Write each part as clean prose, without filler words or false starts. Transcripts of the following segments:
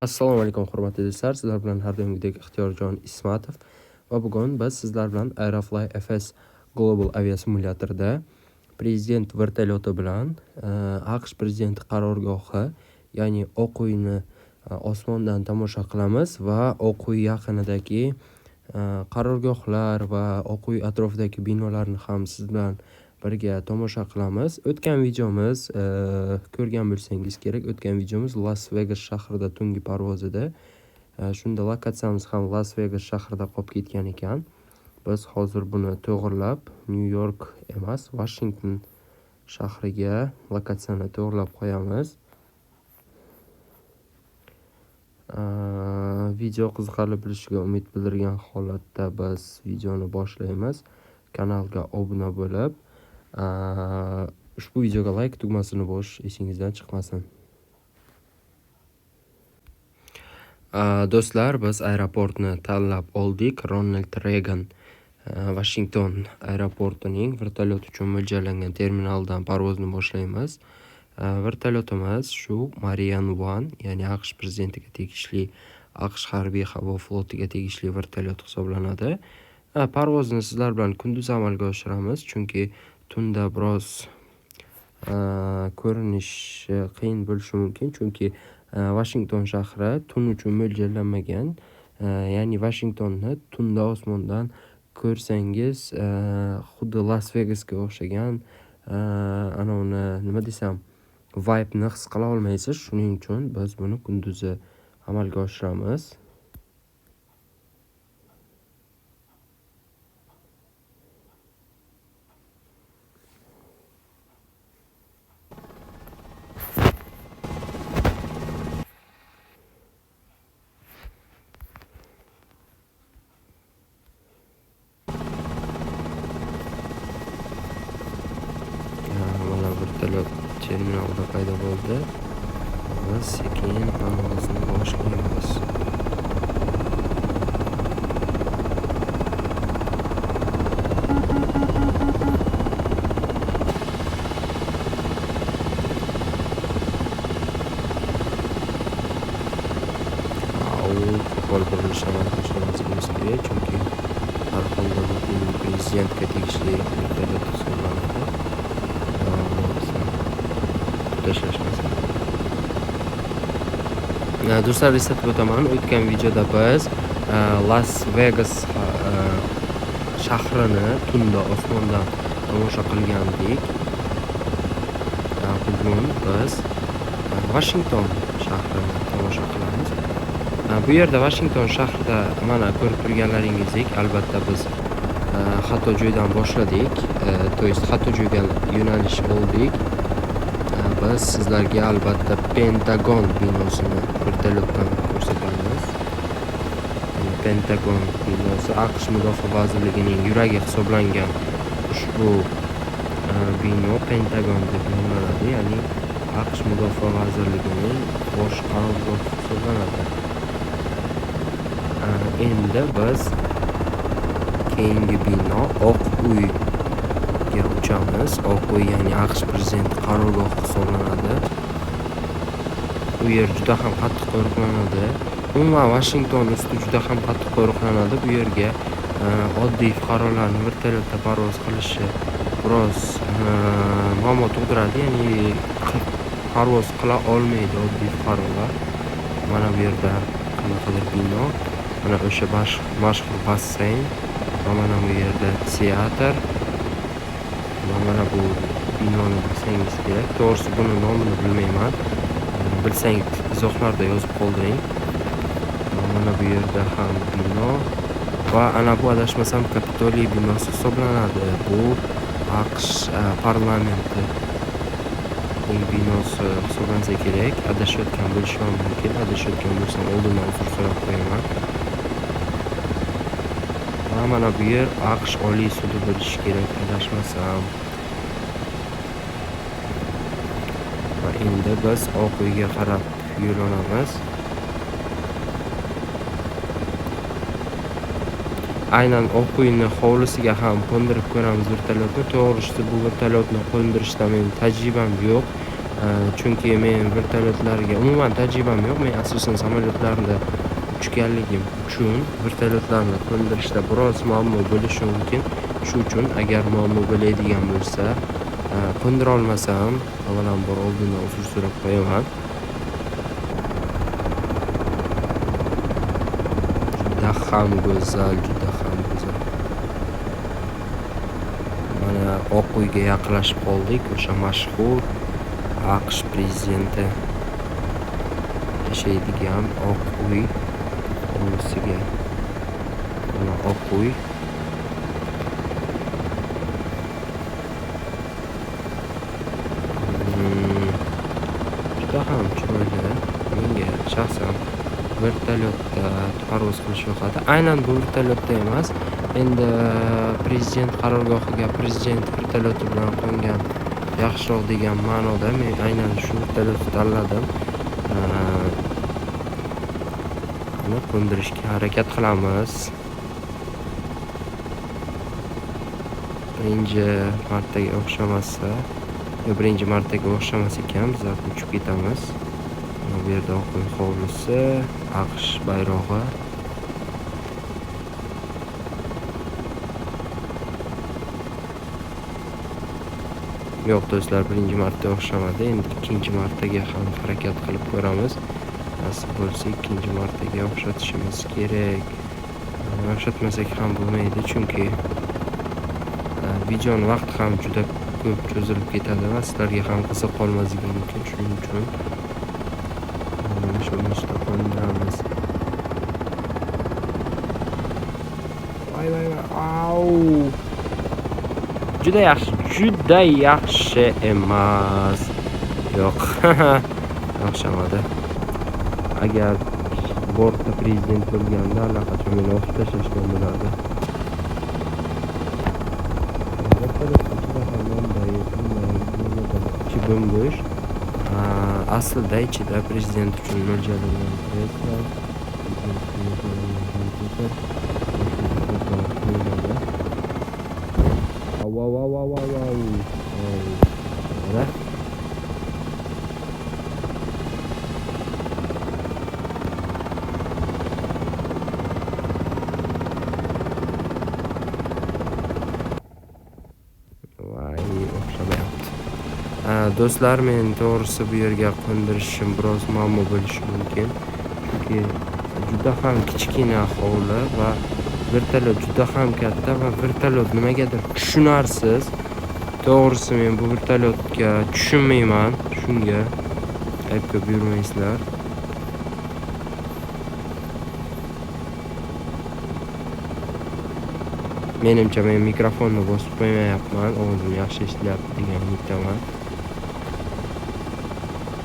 Assalomu alaykum hurmatli do'stlar, sizlar bilan har doimgidek Ixtiyorjon Ismatov va bugun biz sizlar bilan Aerofly FS Global aviasimulyatorida prezident vertolyoti bilan AQSh prezidenti qarorgohi, ya'ni Oq uyni osmondan tomosha qilamiz va Oq uy yaqinidagi qarorgohlar va Oq uy atrofidagi binolarni ham siz bilan birga tomosha qilamiz. O'tgan videomiz ko'rgan bo'lsangiz kerak, o'tgan videomiz Las Vegas shahrida tungi parvoz edi. Shunda lokatsiyamiz ham Las Vegas shahrida qolib ketgan ekan. Biz hozir buni to'g'irlab, New York emas, Washington shahriga lokatsiyani to'g'irlab qo'yamiz. Video qiziqarli bo'lishiga umid bildirgan holatda biz videoni boshlaymiz. Kanalga obuna bo'lib, ushbu videoga like tugmasini bosish esingizdan chiqmasin. Do'stlar, biz aeroportni tanlab oldik. Ronald Reagan Washington aeroportining vertolyot uchun mo'ljallangan terminalidan parvozni boshlaymiz. Vertolyotimiz shu Marian One, ya'ni AQSh prezidentiga tegishli, AQSh harbiy havo flotiga tegishli vertolyot hisoblanadi. Parvozni sizlar bilan kunduz amalga oshiramiz, chunki tunda biroz ko'rinish qiyin bo'lishi mumkin, chunki Washington shahri tun uchun mo'ljallanmagan. Ya'ni Washingtonni tunda osmondan ko'rsangiz, xuddi Las Vegasga o'xshagan nima desam, vibe'ni his qila olmaysiz. Shuning uchun biz buni kunduzi amalga oshiramiz. Vertolyot terminalda paydo bo'ldi. Biz sekin parvozni boshlaymiz. Qo'pol burilish amalga oshirmasligimiz kerak, chunki har holda bu prezidentga tegishli vertolyot hisoblanadi. Do'stlar, eslatib o'taman, o'tgan videoda biz Las Vegas shahrini tunda osmondan tomosha qilgandik. Bugun biz Washington shahrini tomosha qilamiz. Bu yerda Washington shahrida mana ko'rib turganlaringizdek, albatta biz xato joydan boshladik, to есть xato joyga yo'nalish oldik. Biz sizlarga albatta Pentagon binosini vertolyotdan ko'rsatamiz. Pentagon binosi AQSh Mudofaa vazirligining yuragi hisoblangan ushbu bino Pentagon deb nomlanadi, ya'ni AQSh Mudofaa vazirligining bosh qarorgohi hisoblanadi. Endi biz keyingi bino Oq uyga uchamiz. Oq uy, ya'ni AQSh prezidenti qarorgohi hisoblanadi. Bu yer juda ham qattiq qo'riqlanadi. Umuman Washington usti juda ham qattiq qo'riqlanadi. Bu yerga oddiy fuqarolarning vertolyotda parvoz qilishi biroz muammo tug'diradi, ya'ni parvoz qila olmaydi oddiy fuqarolar. Mana bu yerda qanaqadir bino, mana o'sha mashhur basseyn va mana bu yerda teatr va mana bu binoni bilsangiz kerak. To'g'risi buni nomini bilmayman. Bilsangiz izohlarda yozib qoldiring. Mana bu yerda ham bino va ana bu adashmasam Kapitoliy binosi hisoblanadi. Bu AQSh parlamenti binosi hisoblansa kerak. Adashayotgan bo'lishim mumkin. Adashayotgan bo'lsam oldindan uzr so'rab qo'yaman. Va mana bu yer AQSh Oliy sudi bo'lishi kerak, adashmasam. Va endi biz Oq uyga qarab yo'l olamiz. aynan Oq uyni hovlisiga ham qo'ndirib ko'ramiz vertolyotni. To'g'risi bu vertolyotni qo'ndirishda mening tajribam yo'q. Chunki men vertolyotlarga umuman tajribam yo'q. Men asosan samolyotlarda uchganligim uchun vertolyotlarni qo'ndirishda biroz muammo bo'lishi mumkin. Shu uchun agar muammo bo'ladigan bo'lsa, qo'ndira olmasam, avvalambor oldindan uzr so'rab qo'yaman. Juda ham go'zal. Mana Oq uyga yaqinlashib qoldik. O'sha mashhur AQSh prezidenti yashaydigan Oq uy hovlisiga. Mana Oq uy. Juda ham chiroyli. Menga shaxsan vertolyotda parvoz qilish yoqadi. Aynan bu vertolyotda emas, endi prezident qarorgohiga prezident vertolyoti bilan qo'ngan yaxshiroq degan ma'noda men aynan shu vertolyotni tanladim. Uni qo'ndirishga harakat qilamiz. Birinchi martaga o'xshamas ekan, biz uchib ketamiz. Bu yerda Oq uy hovlisi, AQSh bayrog'i. Yo'q do'stlar, birinchi marta o'xshamadi. Endi ikkinchi martaga ham harakat qilib ko'ramiz. Nasib bo'lsa ikkinchi martaga o'xshatishimiz kerak. O'xshatmasak ham bo'lmaydi, chunki videoni vaqti ham juda ko'p cho'zilib ketadi va sizlarga ham qiziq qolmasligi mumkin. Shuning uchun shuni qo'ndiramiz. Voy. Au! Juda yaxshi emas. Yo'q. Yo'qshamadi. Agar bortda prezident bo'lganda allaqachon meni otib tashlashgan bo'lardi. Ichi bo'sh. Aslida ichida prezident uchun mo'ljallangan kreslo. Do'stlar, men to'g'risi bu yerga qo'ndirishim biroz muammo bo'lishi mumkin. Chunki juda ham kichkina hovli va vertolyot juda ham katta va vertolyot nimagadir tushunarsiz. To'g'risi men bu vertolyotga tushunmayman. Shunga aytib yurmaysizlar. Menimcha men mikrofonni bosib qo'ymayapman. Ovozim yaxshi eshitilyapti degan umiddaman.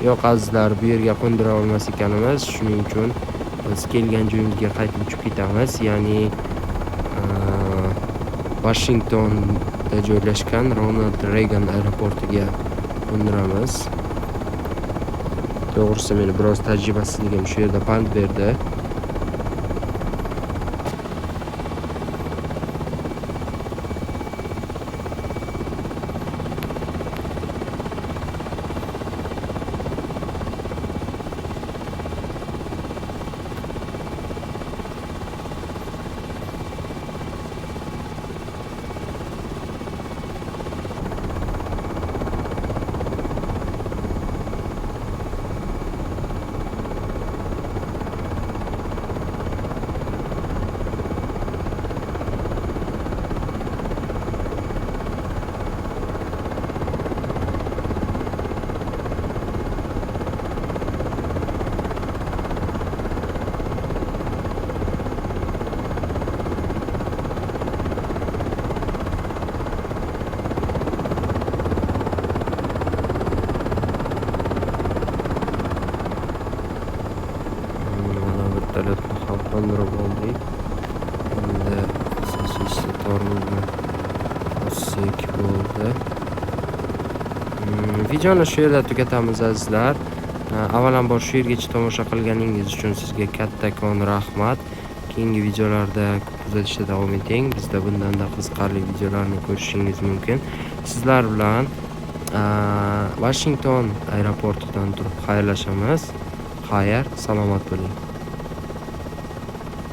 Yo'q azizlar, bu yerga qo'ndira olmas ekanimiz. Shuning uchun biz kelgan joyimizga qaytib uchib ketamiz. Ya'ni Washingtonda joylashgan Ronald Reagan aeroportiga qo'ndiramiz. To'g'risi meni biroz tajribasizligim shu yerda pand berdi. vertolyotni ham qo'ndirib oldik. Endi asosiysi tormozni bossak bo'ldi. Videoni shu yerda tugatamiz azizlar. Avvalambor shu yergacha tomosha qilganingiz uchun sizga kattakon rahmat. Keyingi videolarda kuzatishda davom eting. Bizda bundanda qiziqarli videolarni ko'rishingiz mumkin. Sizlar bilan Washington aeroportidan turib xayrlashamiz. Xayr, salomat bo'ling.